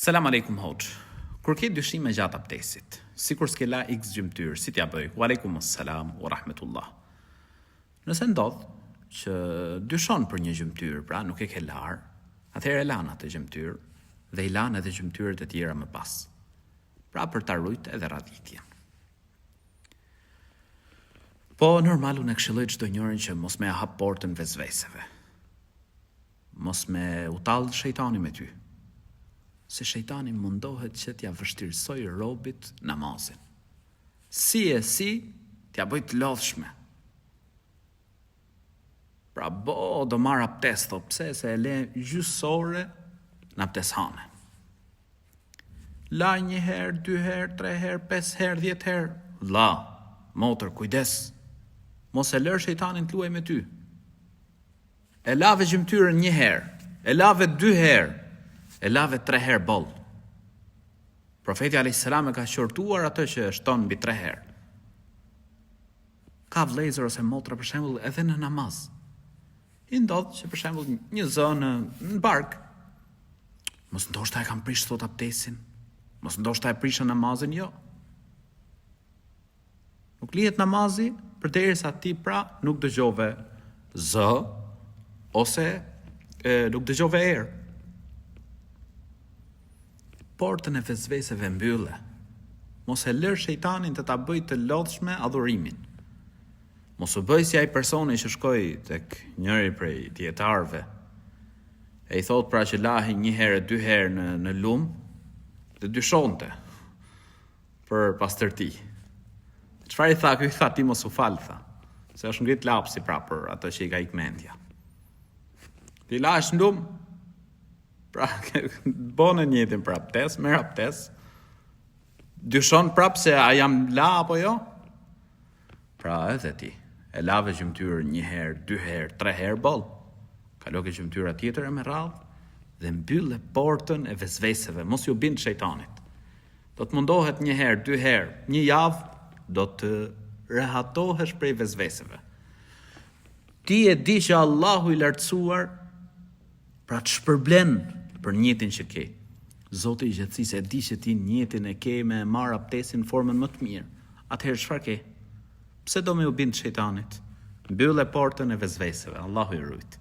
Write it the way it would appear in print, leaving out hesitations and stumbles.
Selam aleikum hoxh. Kur ke dyshime gjatë abdesit, sikur s'ke la x gjymtyr, si t'ja bëj? Wa aleikum assalam wa rahmetullah. Nëse ndodh që dyshon për një gjymtyr, pra nuk e ke lar, atëherë lan atë gjymtyr dhe i lan edhe gjymtyrët e tjera më pas. Pra për ta ruajtur edhe radhitjen. Po normal unë këshilloj çdo njërin që mos me hap portën vezveseve. Mos me u tall shejtani me ty. Se shejtani mundohet që t'ja vështirësoj robit namazin. Si t'ja bëj të lodhshme. Pra do marr abdes, thot, pse se e le gjysore në abdeshane. La 1 herë, 2 herë, 3 herë, 5 herë, 10 herë. La, motër, kujdes. Mos e lër shejtanin të luaj me ty. E lave gjymtyrën 1 herë, e lave 2 herë, e lave 3 herë boll. Profeti a.s. e ka qortuar atë që shton mbi 3 herë. Ka vëllezër ose motra për shembull edhe në namaz. I ndodh që për shembull një zonë në bark, mos ndoshta e kam prish sot abdesin, mos ndoshta e prishën namazin, jo. Nuk lihet namazi përderisa ti pra nuk dëgjove zë ose nuk dëgjove erë. Portën e vezveseve mbylle. Mos e lër shejtanin të ta bëj të lodhshme adhurimin. Mos u bëj si ai personi që shkoi tek njëri prej dietarëve. E i thot pra që lahi 1 herë, 2 herë në lum dhe dyshonte për pastërti. Çfarë i tha ky? Tha ti mos u fal, tha. Se është ngrit lapsi pra për atë që i ka ik mendja. Ti lash në lum, pra, bënë njëtin për abdes, merr abdes, dyshon prap se a jam la apo jo? Pra edhe ti, e lave gjymtyrën 1 herë, 2 herë, 3 herë boll, kalo ke gjymtyra tjetër e me radhë dhe mbylle portën e vezveseve, mos ju bind shejtanit. Do të mundohet 1 herë, 2 herë, 1 javë, do të rehatohesh prej vezveseve. Ti e di që Allahu i lartësuar pra të shpërblen për njëtin që ke. Zoti i gjatësisë e di që ti njëtin e ke me marr abdesin në formën më të mirë. Atëherë çfarë ke? Pse do me u bind shejtanit? Mbyll portën e vezveseve. Allahu i ruajt.